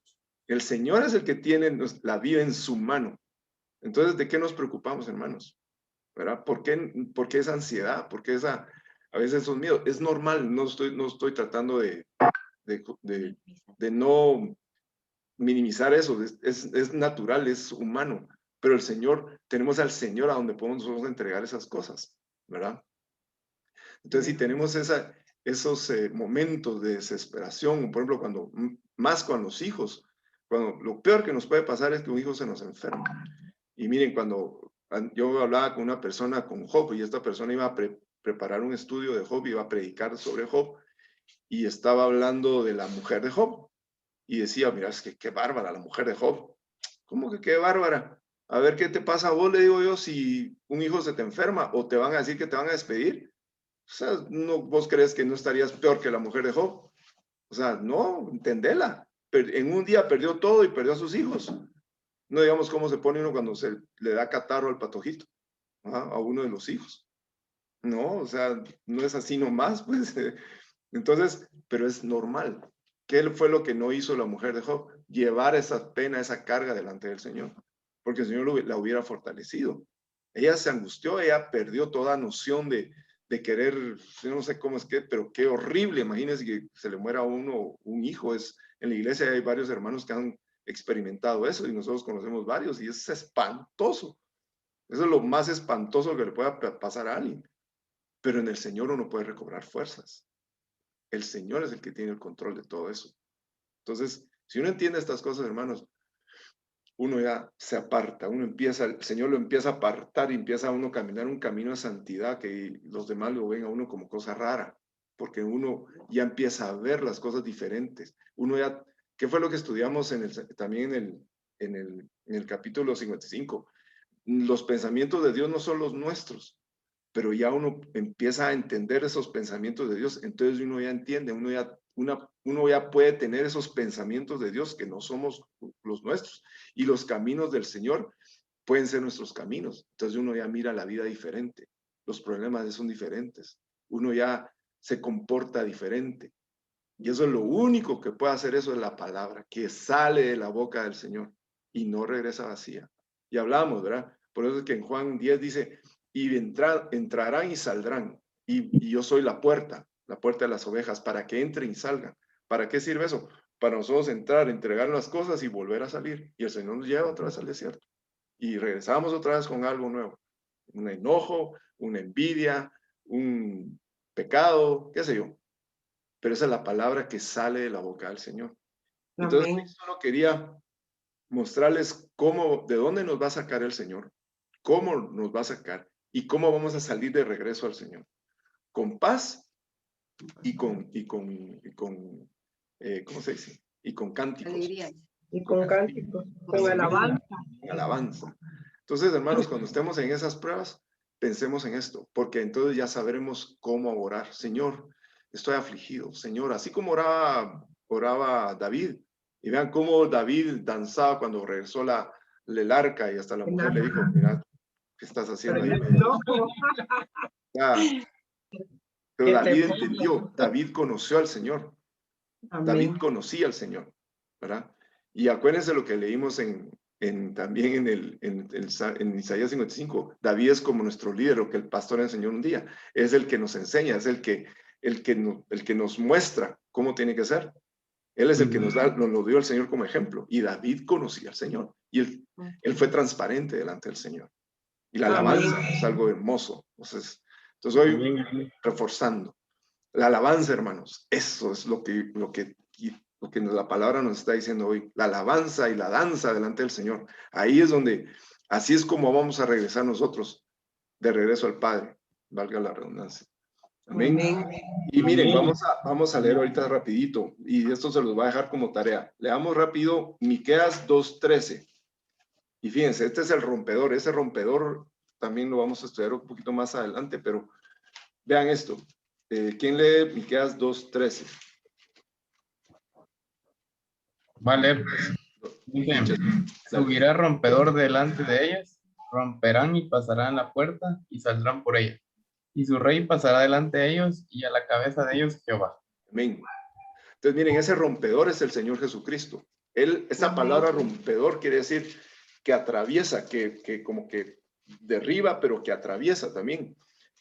El Señor es el que tiene la vida en su mano. Entonces, ¿de qué nos preocupamos, hermanos? ¿Verdad? ¿Por qué esa ansiedad? ¿Por qué a veces esos miedos? Es normal, no estoy tratando de no minimizar eso, es natural, es humano, pero tenemos al Señor a donde podemos nosotros entregar esas cosas, ¿verdad? Entonces, si tenemos esos momentos de desesperación, por ejemplo, más con los hijos, lo peor que nos puede pasar es que un hijo se nos enferma. Y miren, cuando yo hablaba con una persona, con Job, y esta persona iba a preparar un estudio de Job, iba a predicar sobre Job, y estaba hablando de la mujer de Job, y decía, mira, es que qué bárbara la mujer de Job. ¿Cómo que qué bárbara? A ver, ¿qué te pasa a vos? Le digo yo, si un hijo se te enferma o te van a decir que te van a despedir. O sea, ¿vos crees que no estarías peor que la mujer de Job? O sea, no, entendela. En un día perdió todo y perdió a sus hijos. No digamos cómo se pone uno cuando se le da catarro al patojito, a uno de los hijos. No, o sea, no es así nomás, pues. Entonces, pero es normal. ¿Qué fue lo que no hizo la mujer de Job? Llevar esa pena, esa carga delante del Señor, porque el Señor la hubiera fortalecido. Ella se angustió, ella perdió toda noción de querer, yo no sé cómo es que, pero qué horrible, imagínense que se le muera a uno un hijo. En la iglesia hay varios hermanos que han experimentado eso y nosotros conocemos varios y es espantoso. Eso es lo más espantoso que le pueda pasar a alguien. Pero en el Señor uno puede recobrar fuerzas. El Señor es el que tiene el control de todo eso. Entonces, si uno entiende estas cosas, hermanos, uno ya se aparta, el Señor lo empieza a apartar y empieza a uno a caminar un camino de santidad que los demás lo ven a uno como cosa rara, porque uno ya empieza a ver las cosas diferentes. ¿Qué fue lo que estudiamos también en el capítulo 55? Los pensamientos de Dios no son los nuestros, pero ya uno empieza a entender esos pensamientos de Dios, entonces uno ya entiende, uno ya puede tener esos pensamientos de Dios que no somos los nuestros, y los caminos del Señor pueden ser nuestros caminos, entonces uno ya mira la vida diferente, los problemas son diferentes, uno ya se comporta diferente, y eso es lo único que puede hacer eso, es la palabra que sale de la boca del Señor. y no regresa vacía. Y hablamos, ¿verdad? Por eso es que en Juan 10 dice, y entrarán y saldrán, y yo soy la puerta de las ovejas, para que entren y salgan. ¿Para qué sirve eso? Para nosotros entrar, entregar las cosas y volver a salir. Y el Señor nos lleva otra vez al desierto. Y regresamos otra vez con algo nuevo. Un enojo, una envidia, un pecado, qué sé yo. Pero esa es la palabra que sale de la boca del Señor. Entonces, Amén. solo quería mostrarles cómo, de dónde nos va a sacar el Señor, cómo nos va a sacar y cómo vamos a salir de regreso al Señor. Con paz y con ¿cómo se dice? Y con cánticos. Alegría. Y con cánticos, con alabanza. Con alabanza. Entonces, hermanos, cuando estemos en esas pruebas, pensemos en esto, porque entonces ya sabremos cómo orar. Señor, estoy afligido. Señor, así como oraba David. Y vean cómo David danzaba cuando regresó el arca y hasta la mujer le dijo, mira, ¿qué estás haciendo ahí? Ya. Pero David entendió, David conoció al Señor. Amén. David conocía al Señor, ¿verdad? Y acuérdense lo que leímos también en Isaías 55. David es como nuestro líder, lo que el pastor enseñó un día. Es el que nos enseña, es el que nos muestra cómo tiene que ser. Él es el que nos lo dio el Señor como ejemplo. Y David conocía al Señor. Y él fue transparente delante del Señor. Y la alabanza es algo hermoso. Entonces hoy reforzando. La alabanza, hermanos, eso es lo que la palabra nos está diciendo hoy. La alabanza y la danza delante del Señor. Ahí es donde, así es como vamos a regresar nosotros, de regreso al Padre, valga la redundancia. Amén. Amén. Y miren, vamos a leer ahorita rapidito, y esto se los voy a dejar como tarea. Leamos rápido Miqueas 2:13. Y fíjense, este es el rompedor. Ese rompedor también lo vamos a estudiar un poquito más adelante, pero vean esto. ¿Quién lee Miqueas 2:13? Vale, dice, subirá rompedor delante de ellas, romperán y pasarán la puerta y saldrán por ella. Y su rey pasará delante de ellos y a la cabeza de ellos Jehová. Amén. Entonces miren, ese rompedor es el Señor Jesucristo. Esa palabra rompedor quiere decir que atraviesa, que como que derriba, pero que atraviesa también.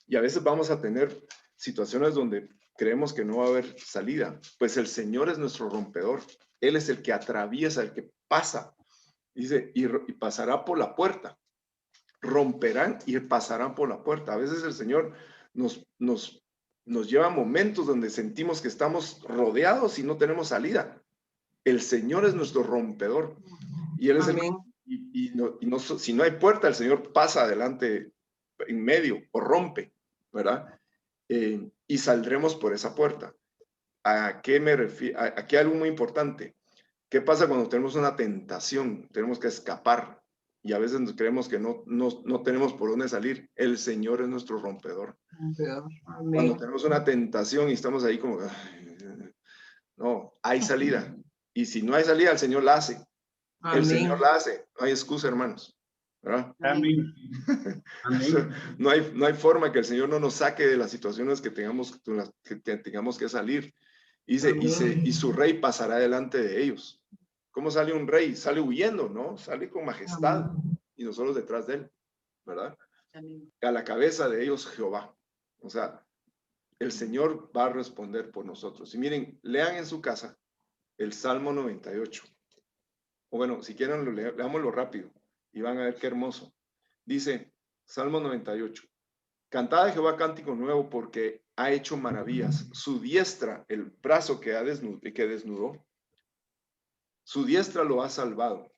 Y a veces vamos a tener situaciones donde creemos que no va a haber salida. Pues el Señor es nuestro rompedor. Él es el que atraviesa, el que pasa. Dice, y pasará por la puerta. Romperán y pasarán por la puerta. A veces el Señor nos lleva a momentos donde sentimos que estamos rodeados y no tenemos salida. El Señor es nuestro rompedor. Y Él es si no hay puerta, el Señor pasa adelante en medio o rompe, ¿verdad? Y saldremos por esa puerta. ¿A qué me refiero? Aquí hay algo muy importante. ¿Qué pasa cuando tenemos una tentación? Tenemos que escapar y a veces creemos que no tenemos por dónde salir. El Señor es nuestro rompedor. Amén. Cuando tenemos una tentación y estamos ahí como, no, hay salida. Y si no hay salida, el Señor la hace. El Señor la hace. No hay excusa, hermanos, ¿verdad? Amén. No hay forma que el Señor no nos saque de las situaciones que tengamos que salir. Y su rey pasará delante de ellos. ¿Cómo sale un rey? Sale huyendo, ¿no? Sale con majestad. Y nosotros detrás de él, ¿verdad? Amén. A la cabeza de ellos Jehová. O sea, el Señor va a responder por nosotros. Y miren, lean en su casa el Salmo 98. O bueno, si quieren, leámoslo rápido y van a ver qué hermoso. Dice, Salmo 98. Cantad a Jehová cántico nuevo porque ha hecho maravillas. Su diestra, el brazo que desnudó, su diestra lo ha salvado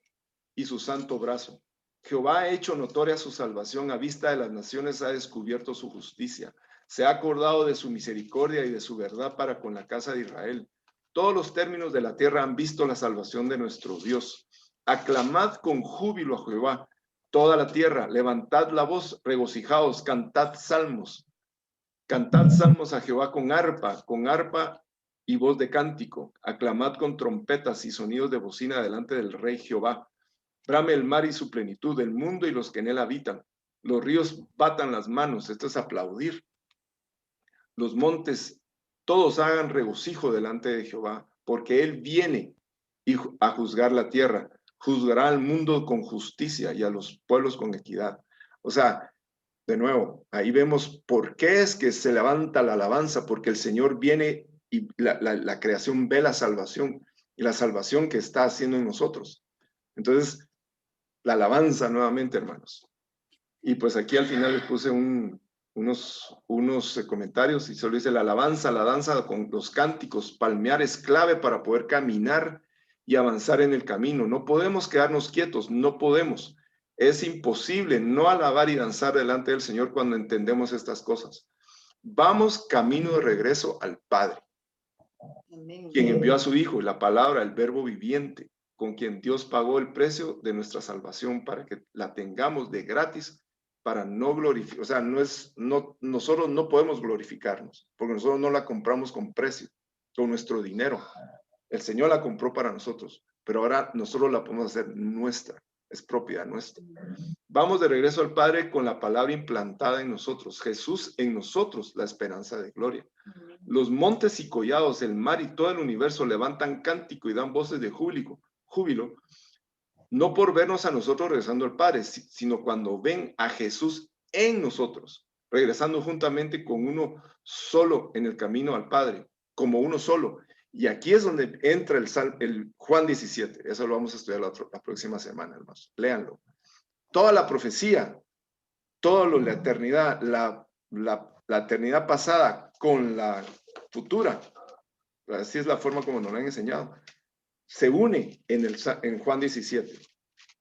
y su santo brazo. Jehová ha hecho notoria su salvación, a vista de las naciones ha descubierto su justicia. Se ha acordado de su misericordia y de su verdad para con la casa de Israel. Todos los términos de la tierra han visto la salvación de nuestro Dios. Aclamad con júbilo a Jehová, toda la tierra, levantad la voz, regocijaos, cantad salmos a Jehová con arpa y voz de cántico, aclamad con trompetas y sonidos de bocina delante del Rey Jehová. Brame el mar y su plenitud, el mundo y los que en él habitan. Los ríos batan las manos, esto es aplaudir. Los montes, todos hagan regocijo delante de Jehová, porque él viene a juzgar la tierra. Juzgará al mundo con justicia y a los pueblos con equidad. O sea, de nuevo, ahí vemos por qué es que se levanta la alabanza, porque el Señor viene y la creación ve la salvación y la salvación que está haciendo en nosotros. Entonces, la alabanza nuevamente, hermanos. Y pues aquí al final les puse unos comentarios y solo dice: la alabanza, la danza con los cánticos, palmear es clave para poder caminar y avanzar en el camino. No podemos quedarnos quietos, no podemos. Es imposible no alabar y danzar delante del Señor cuando entendemos estas cosas. Vamos camino de regreso al Padre, Amén. quien envió a su Hijo, la palabra, el verbo viviente, con quien Dios pagó el precio de nuestra salvación para que la tengamos de gratis, para no glorificar. O sea, nosotros no podemos glorificarnos, porque nosotros no la compramos con precio, con nuestro dinero. El Señor la compró para nosotros, pero ahora nosotros la podemos hacer nuestra, es propiedad nuestra. Vamos de regreso al Padre con la palabra implantada en nosotros, Jesús en nosotros, la esperanza de gloria. Los montes y collados, el mar y todo el universo levantan cántico y dan voces de júbilo, no por vernos a nosotros regresando al Padre, sino cuando ven a Jesús en nosotros, regresando juntamente con uno solo en el camino al Padre, como uno solo. Y aquí es donde entra el Juan 17. Eso lo vamos a estudiar la próxima semana, hermanos. Léanlo. Toda la profecía, la eternidad, la eternidad pasada con la futura, así es la forma como nos lo han enseñado, se une en Juan 17.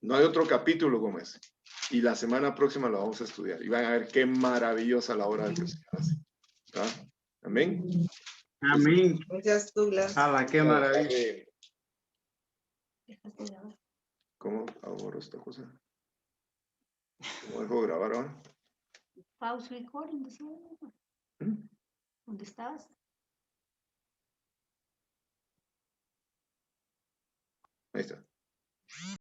No hay otro capítulo como ese. Y la semana próxima lo vamos a estudiar. Y van a ver qué maravillosa la obra que el Señor hace. ¿Ah? Amén. Amén. Gracias, Douglas. ¡Hala, qué maravilla! ¿Cómo ahorro esta cosa? ¿Cómo dejo grabar ahora? Pause recording, ¿Mm? ¿dónde estás? Ahí está.